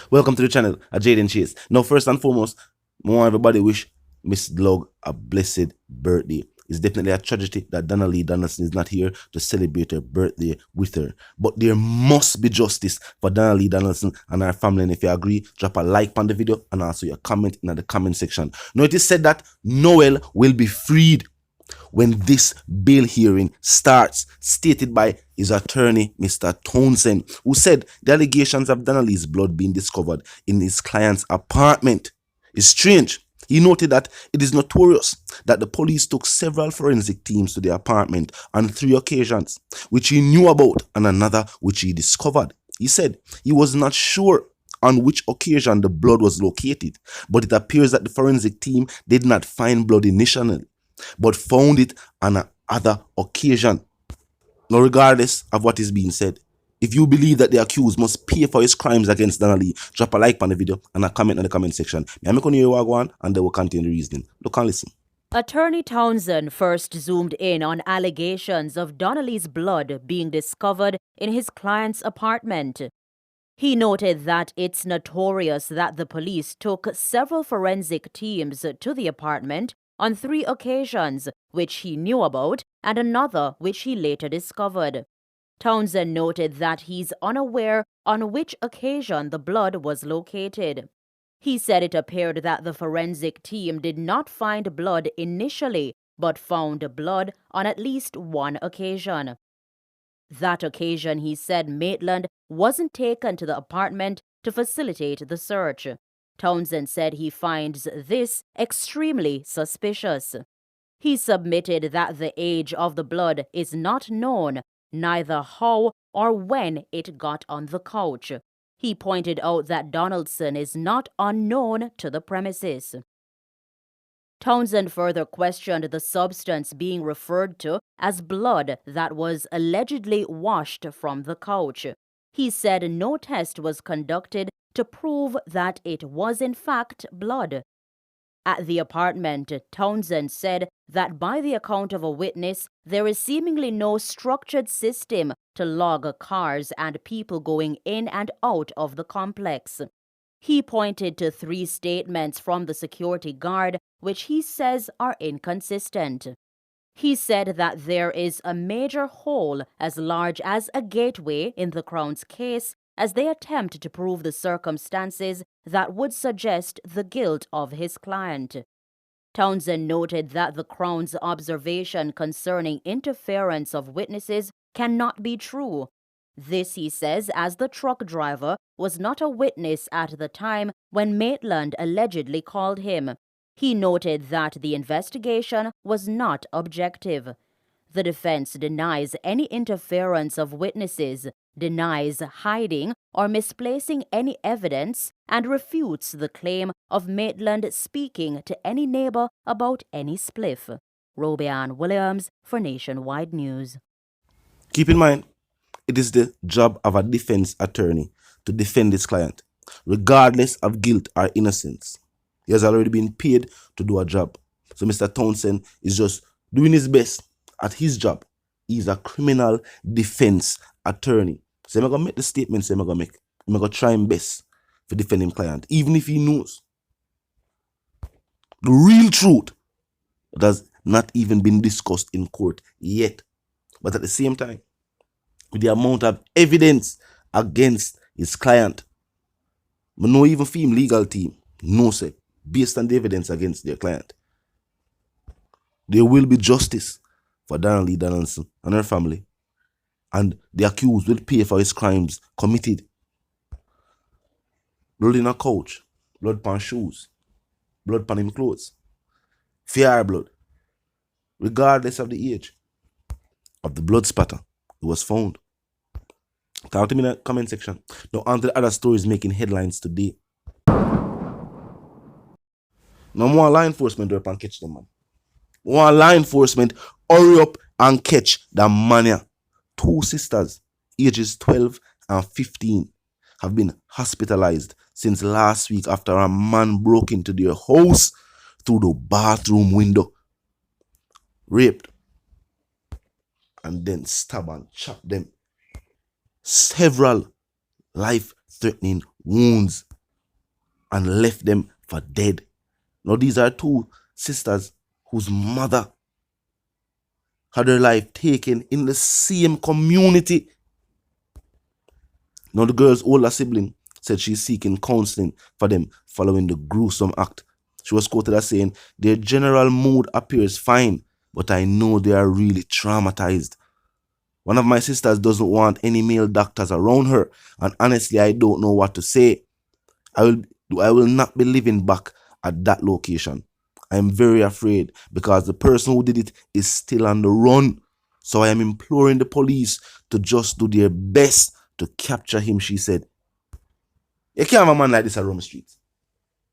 Welcome to the channel, Jaden Chase. Now, first and foremost, I want everybody wish Miss Glug a blessed birthday. It's definitely a tragedy that Donna Lee Donaldson is not here to celebrate her birthday with her. But there must be justice for Donna Lee Donaldson and her family. And if you agree, drop a like on the video and also your comment in the comment section. Now, it is said that Noel will be freed when this bail hearing starts, stated by his attorney, Mr. Townsend, who said the allegations of Donna Lee's blood being discovered in his client's apartment is strange. He noted that it is notorious that the police took several forensic teams to the apartment on 3 occasions, which he knew about, and another which he discovered. He said he was not sure on which occasion the blood was located, but it appears that the forensic team did not find blood initially, but found it on another occasion. Now, regardless of what is being said, if you believe that the accused must pay for his crimes against Donna Lee, drop a like on the video and a comment in the comment section. I'm going to hear what I want, and they will continue the reasoning. Look and listen. Attorney Townsend first zoomed in on allegations of Donna Lee's blood being discovered in his client's apartment. He noted that it's notorious that the police took several forensic teams to the apartment on 3 occasions, which he knew about, and another which he later discovered. Townsend noted that he's unaware on which occasion the blood was located. He said it appeared that the forensic team did not find blood initially, but found blood on at least 1 occasion. That occasion, he said, Maitland wasn't taken to the apartment to facilitate the search. Townsend said he finds this extremely suspicious. He submitted that the age of the blood is not known, neither how or when it got on the couch. He pointed out that Donaldson is not unknown to the premises. Townsend further questioned the substance being referred to as blood that was allegedly washed from the couch. He said no test was conducted to prove that it was in fact blood. At the apartment, Townsend said that by the account of a witness, there is seemingly no structured system to log cars and people going in and out of the complex. He pointed to 3 statements from the security guard, which he says are inconsistent. He said that there is a major hole as large as a gateway in the Crown's case as they attempt to prove the circumstances that would suggest the guilt of his client. Townsend noted that the Crown's observation concerning interference of witnesses cannot be true. This, he says, as the truck driver was not a witness at the time when Maitland allegedly called him. He noted that the investigation was not objective. The defense denies any interference of witnesses, denies hiding or misplacing any evidence, and refutes the claim of Maitland speaking to any neighbor about any spliff. Robian Williams for Nationwide News. Keep in mind, it is the job of a defense attorney to defend his client, regardless of guilt or innocence. He has already been paid to do a job. So Mr. Townsend is just doing his best at his job. He's a criminal defense attorney. So I'm going to make the statements I'm going to make. I'm going to try his best to defend his client, even if he knows the real truth that has not even been discussed in court yet. But at the same time, with the amount of evidence against his client, but no even film legal team, no say, based on the evidence against their client, there will be justice for Donna Lee Donaldson and her family, and the accused will pay for his crimes committed. Blood in a couch, blood on shoes, blood on him clothes, fair blood, regardless of the age of the blood spatter, it was found. Talk to me in the comment section. Now on to the other stories making headlines today. No more law enforcement up and catch them, man. More law enforcement, hurry up and catch the mania. 2 sisters, ages 12 and 15, have been hospitalized since last week after a man broke into their house through the bathroom window, raped, and then stabbed and chopped them. Several life-threatening wounds and left them for dead. Now these are two sisters whose mother had her life taken in the same community. Now the girl's older sibling said she's seeking counseling for them following the gruesome act. She was quoted as saying, "Their general mood appears fine, but I know they are really traumatized. One of my sisters doesn't want any male doctors around her, and honestly, I don't know what to say. I will not be living back at that location. I am very afraid because the person who did it is still on the run. So I am imploring the police to just do their best to capture him," she said. You can't have a man like this around the streets.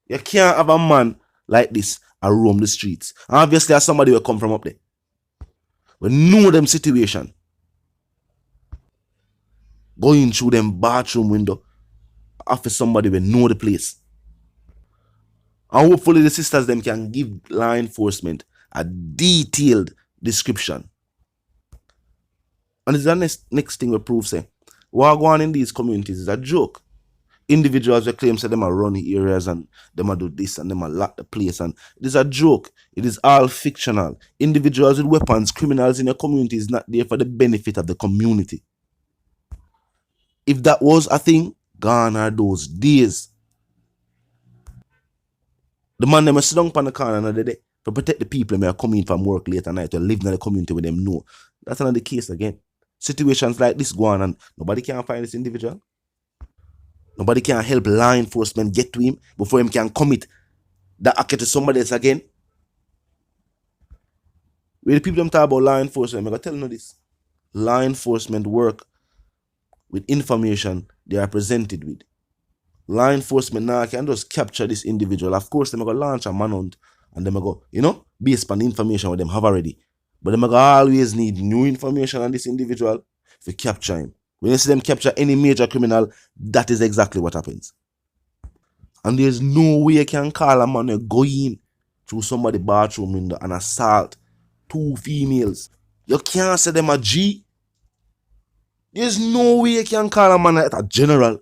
You can't have a man like this around the streets. And obviously, as somebody will come from up there. We know them situation. Going through them bathroom window after somebody will know the place. And hopefully the sisters them can give law enforcement a detailed description. And it's the next thing we prove say, what going on in these communities is a joke. Individuals will claim say them are run areas and them are do this and them are lock the place, and it is a joke. It is all fictional. Individuals with weapons, criminals in your community is not there for the benefit of the community. If that was a thing, gone are those days. The man them sit down on the corner another day to protect the people that are coming from work late at night to live in the community with them know. That's not the case again. Situations like this go on and nobody can find this individual. Nobody can help law enforcement get to him before him can commit that act to somebody else again. When the people them talk about law enforcement, I'm going to tell you this. Law enforcement work with information they are presented with. Law enforcement now can just capture this individual. Of course, they're going to launch a manhunt and they're going to, based on the information what them have already. But they're going to always need new information on this individual to capture him. When you see them capture any major criminal, that is exactly what happens. And there's no way you can call a man go in through somebody's bathroom window and assault two females. You can't say them a G. There's no way you can call a man a general.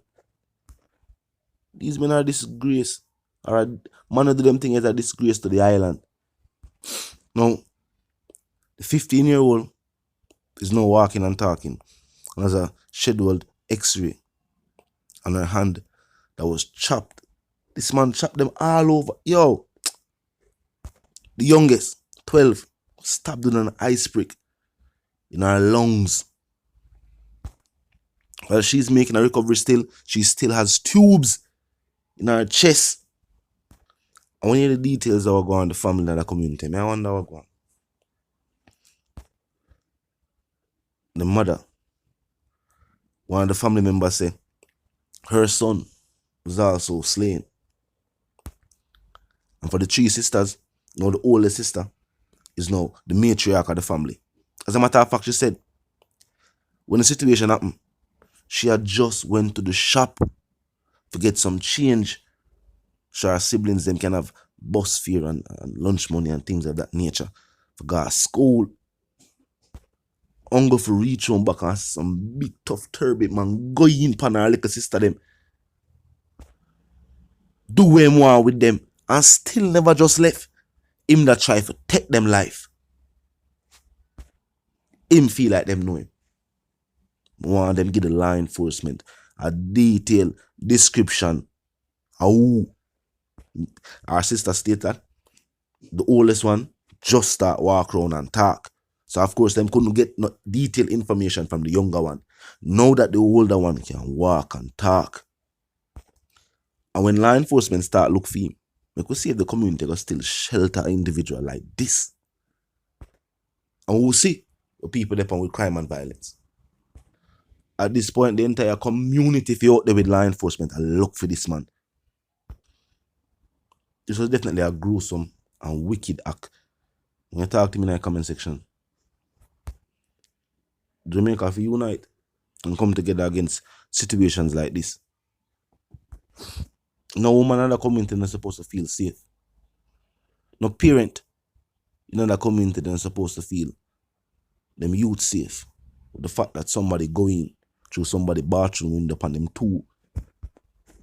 These men are a disgrace. Or a man who do them thing is a disgrace to the island. Now, the 15-year-old is now walking and talking. And has a scheduled x-ray on her hand that was chopped. This man chopped them all over. Yo, the youngest, 12, stabbed with an ice pick in her lungs. While she's making a recovery still, she still has tubes in her chest. I want to hear the details that were going on in the family and the community. I wonder what going on. The mother, one of the family members said her son was also slain. And for the three sisters, the oldest sister is now the matriarch of the family. As a matter of fact, she said, when the situation happened, she had just went to the shop to get some change so her siblings them can have bus fare and lunch money and things of that nature for go to school. Uncle for reach home back and some big tough turbid man go in pan her little sister them. Do way more with them and still never just left. Him that try to take them life. Him feel like them know him. Want them give the law enforcement a detailed description of who our sister stated. The oldest one just start walk around and talk. So of course them couldn't get no detailed information from the younger one. Now that the older one can walk and talk. And when law enforcement start look for him, we could see if the community can still shelter an individual like this. And we'll see the people depend with crime and violence. At this point, the entire community feel out there with law enforcement and look for this man. This was definitely a gruesome and wicked act. When you talk to me in the comment section, Jamaica for unite and come together against situations like this. No woman in the community is supposed to feel safe. No parent in the community is supposed to feel them youth safe. With the fact that somebody going through somebody's bathroom window upon them two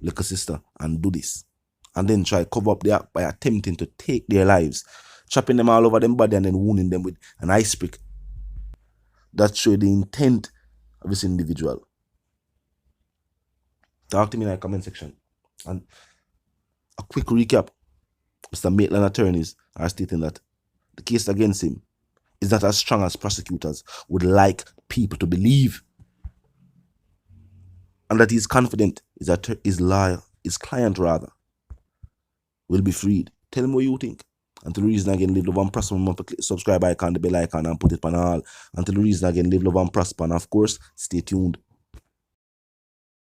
little sister and do this. and then try to cover up the act by attempting to take their lives, chopping them all over them body and then wounding them with an ice pick. That shows the intent of this individual. Talk to me in the comment section. And a quick recap. Mr. Maitland attorneys are stating that the case against him is not as strong as prosecutors would like people to believe, and that he's confident his client will be freed. Tell him what you think. Until the reason again, live, love and prosper. Remember to click the subscribe icon, the bell icon, and put it on all. Until the reason again, live, love and prosper. And of course, stay tuned.